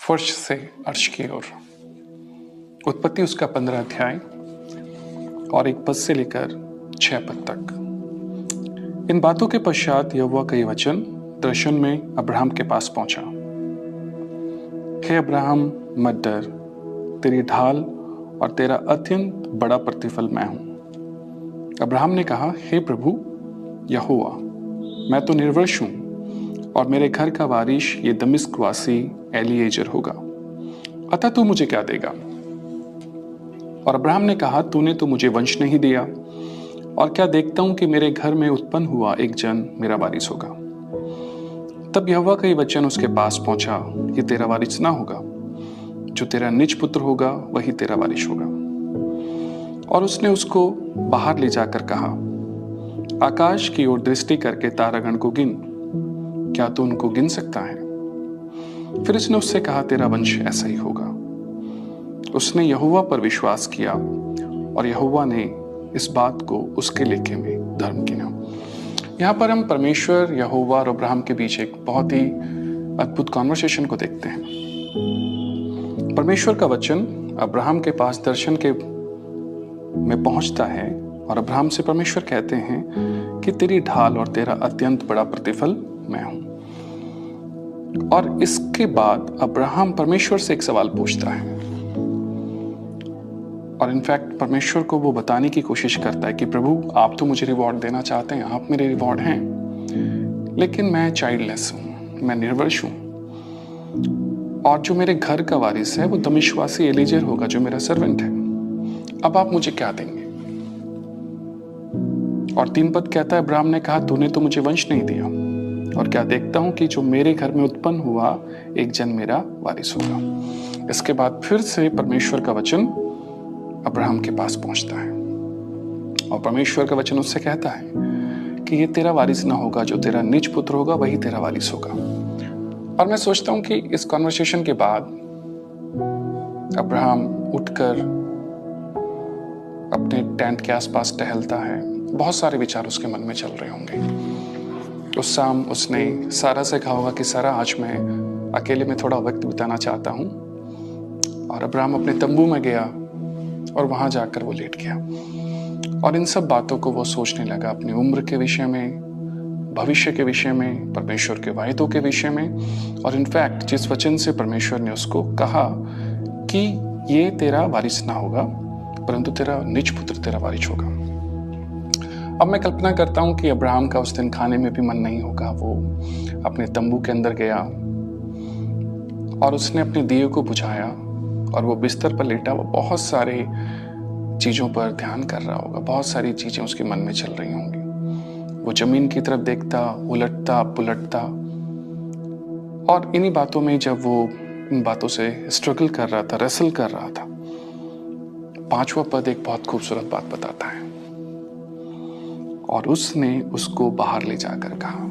फर्श से अर्श की ओर। उत्पत्ति उसका 15 अध्याय और 1 पद से लेकर 6 पद तक। इन बातों के पश्चात यहोवा का ये वचन दर्शन में अब्राहम के पास पहुंचा। हे अब्राहम, मत डर, तेरी ढाल और तेरा अत्यंत बड़ा प्रतिफल मैं हूं। अब्राहम ने कहा, हे प्रभु यहोवा, मैं तो निर्वंश हूं और मेरे घर का वारिश ये दमिश्क वासी एलीएजर होगा, अतः तू मुझे क्या देगा? और अब्राहम ने कहा, तूने तो मुझे वंश नहीं दिया, और क्या देखता हूं कि मेरे घर में उत्पन्न हुआ एक जन मेरा वारिस होगा। तब यहोवा का ये वचन उसके पास पहुंचा, ये तेरा वारिस ना होगा, जो तेरा निज पुत्र होगा वही तेरा वारिस होगा। और उसने उसको बाहर ले जाकर कहा, आकाश की ओर दृष्टि करके तारागण को गिन, क्या तू उनको गिन सकता है? फिर उसने उससे कहा, तेरा वंश ऐसा ही होगा। उसने यहोवा पर विश्वास किया और यहोवा ने इस बात को उसके लेखे में धर्म गिना। यहाँ पर हम परमेश्वर, यहोवा और अब्राहम के बीच एक बहुत ही अद्भुत कॉन्वर्सेशन को देखते हैं। परमेश्वर का वचन अब्राहम के पास दर्शन के में पहुंचता है और अब्राहम से परमेश्वर कहते हैं कि तेरी ढाल और तेरा अत्यंत बड़ा प्रतिफल मैं हूं। और इसके बाद अब्राहम परमेश्वर से एक सवाल पूछता है और इनफैक्ट परमेश्वर को वो बताने की कोशिश करता है कि प्रभु, आप तो मुझे रिवॉर्ड देना चाहते हैं, आप मेरे रिवॉर्ड हैं, लेकिन मैं चाइल्डलेस हूं, मैं निर्वंश हूं, और जो मेरे घर का वारिस है वो दमिश्कवासी एलीएजर होगा, जो मेरा सर्वेंट है। अब आप मुझे क्या देंगे? और 3 पद कहता है, अब्राहम ने कहा, तूने तो मुझे वंश नहीं दिया, और क्या देखता हूं कि जो मेरे घर में उत्पन्न हुआ एक जन मेरा वारिस होगा। इसके बाद फिर से परमेश्वर का वचन अब्राहम के पास पहुंचता है और परमेश्वर का वचन उससे कहता है कि ये तेरा वारिस ना होगा, जो तेरा निज पुत्र होगा वही तेरा वारिस होगा। और मैं सोचता हूं कि इस कॉन्वर्सेशन के बाद अब्राहम उठकर अपने टेंट के आसपास टहलता है। बहुत सारे विचार उसके मन में चल रहे होंगे। उस शाम उसने सारा से कहा होगा कि सारा, आज मैं अकेले में थोड़ा वक्त बिताना चाहता हूं। और अब्राहम अपने तंबू में गया और वहां जाकर वो लेट गया और इन सब बातों को वो सोचने लगा, अपनी उम्र के विषय में, भविष्य के विषय में, परमेश्वर के वायदों के विषय में, और इनफैक्ट जिस वचन से परमेश्वर ने उसको कहा कि ये तेरा वारिस ना होगा, परंतु तेरा निज पुत्र तेरा वारिस होगा। अब मैं कल्पना करता हूं कि अब्राहम का उस दिन खाने में भी मन नहीं होगा। वो अपने तंबू के अंदर गया और उसने अपने दिए को बुझाया और वो बिस्तर पर लेटा, वो बहुत सारे चीज़ों पर ध्यान कर रहा होगा, बहुत सारी चीज़ें उसके मन में चल रही होंगी। वो जमीन की तरफ देखता, उलटता पुलटता, और इन्हीं बातों में जब वो इन बातों से स्ट्रगल कर रहा था, रेसल कर रहा था, 5वां पद एक बहुत खूबसूरत बात बताता है, और उसने उसको बाहर ले जाकर कहा।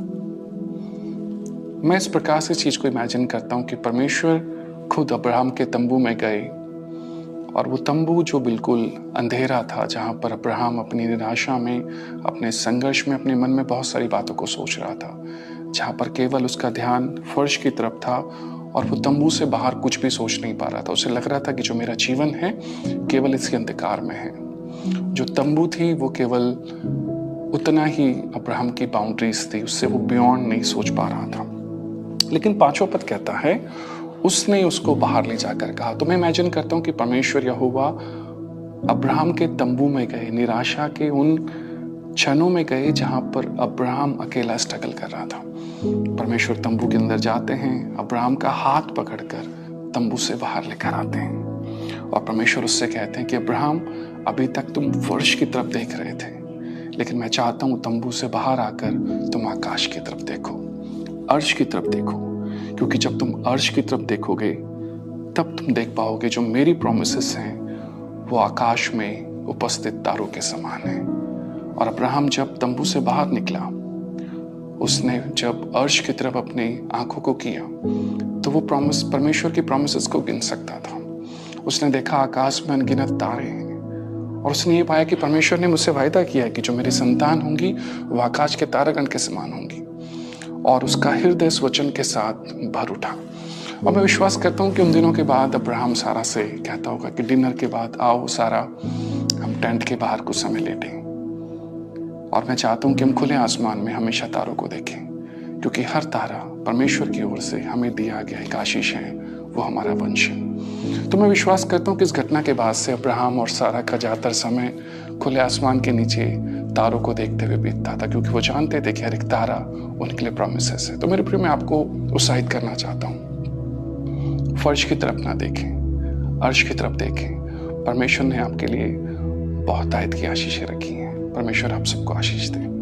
मैं इस प्रकार से चीज को इमेजिन करता हूं कि परमेश्वर खुद अब्राहम के तंबू में गए, और वो तंबू जो बिल्कुल अंधेरा था, जहां पर अब्राहम अपनी निराशा में, अपने संघर्ष में, अपने मन में बहुत सारी बातों को सोच रहा था, जहां पर केवल उसका ध्यान फर्श की तरफ था और वो तंबू से बाहर कुछ भी सोच नहीं पा रहा था। उसे लग रहा था कि जो मेरा जीवन है केवल इसके अंधकार में है। जो तंबू थी वो केवल उतना ही अब्राहम की बाउंड्रीज थी, उससे वो बियॉन्ड नहीं सोच पा रहा था। लेकिन 5वां पद कहता है, उसने उसको बाहर ले जाकर कहा। तो मैं इमेजिन करता हूं कि परमेश्वर यहोवा अब्राहम के तंबू में गए, निराशा के उन क्षणों में गए जहां पर अब्राहम अकेला स्ट्रगल कर रहा था। परमेश्वर तंबू के अंदर जाते हैं, अब्राहम का हाथ पकड़कर तंबू से बाहर लेकर आते हैं, और परमेश्वर उससे कहते हैं कि अब्राहम, अभी तक तुम फर्श की तरफ देख रहे थे, लेकिन मैं चाहता हूं तंबू से बाहर आकर तुम आकाश की तरफ देखो, अर्श की तरफ देखो, क्योंकि जब तुम अर्श की तरफ देखोगे तब तुम देख पाओगे जो मेरी प्रॉमिसेस हैं वो आकाश में उपस्थित तारों के समान है। और अब्राहम जब तंबू से बाहर निकला, उसने जब अर्श की तरफ अपनी आंखों को किया तो वो प्रॉमिस, परमेश्वर की प्रॉमिसेस को गिन सकता था। उसने देखा आकाश में अनगिनत तारे हैं, और उसने ये पाया कि परमेश्वर ने मुझसे वायदा किया है कि जो मेरी संतान होंगी वो आकाश के तारागण के समान होंगी। और उसका हृदय इस वचन के साथ भर उठा। और मैं विश्वास करता हूँ कि उन दिनों के बाद अब्राहम सारा से कहता होगा कि डिनर के बाद आओ सारा, हम टेंट के बाहर कुछ समय लेटें। और मैं चाहता हूँ कि हम खुले आसमान में हमेशा तारों को देखें, क्योंकि हर तारा परमेश्वर की ओर से हमें दिया गया एक आशीष है, वो हमारा वंश है। तो मैं विश्वास करता हूँ कि इस घटना के बाद से अब्राहम और सारा का ज़्यादातर समय खुले आसमान के नीचे तारों को देखते हुए बीतता था, क्योंकि वो जानते थे कि हर एक तारा उनके लिए प्रोमिसेस है। तो मेरे प्रिय, मैं आपको उत्साहित करना चाहता हूँ, फर्श की तरफ ना देखें, अर्श की तरफ देखें। परमेश्वर ने आपके लिए बहुत आयत की आशीषें रखी हैं। परमेश्वर आप सबको आशीष दे।